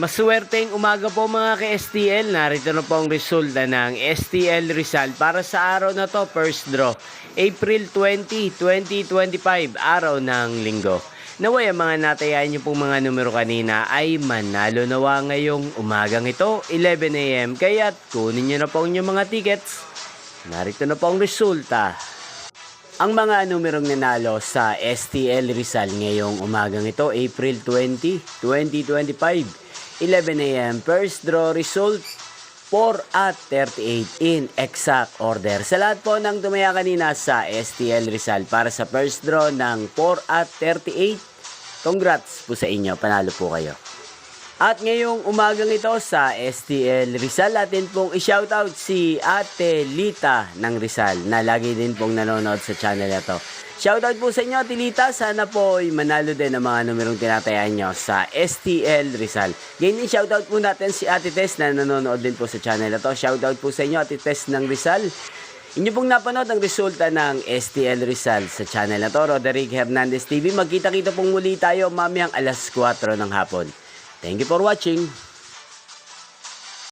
Maswerteng umaga po mga ka-STL. Narito na po ang resulta ng STL Rizal para sa araw na to, first draw. April 20, 2025, araw ng linggo. Naway ang mga natayaan niyo pong mga numero kanina ay manalo nawa ngayong umagang ito, 11 AM. Kaya't kunin niyo na po ang inyong mga tickets. Narito na po ang resulta. Ang mga numerong nanalo sa STL Rizal ngayong umagang ito, April 20, 2025. 11 AM, first draw result 4 at 38 in exact order. Sa lahat po ng tumaya kanina sa STL Rizal para sa first draw ng 4 at 38, congrats po sa inyo, panalo po kayo. At ngayong umagang ito sa STL Rizal, atin pong i-shoutout si Ate Lita ng Rizal na lagi din pong nanonood sa channel na to. Shoutout po sa inyo, Ate Lita. Sana po ay manalo din ang mga numerong tinatayan nyo sa STL Rizal. Ganyan din shoutout po natin si Ate Tess na nanonood din po sa channel na to. Shoutout po sa inyo, Ate Tess ng Rizal. Inyo pong napanood ang resulta ng STL Rizal sa channel na to, Roderick Hernandez TV. Magkita-kita pong muli tayo mamayang alas 4 ng hapon. Thank you for watching.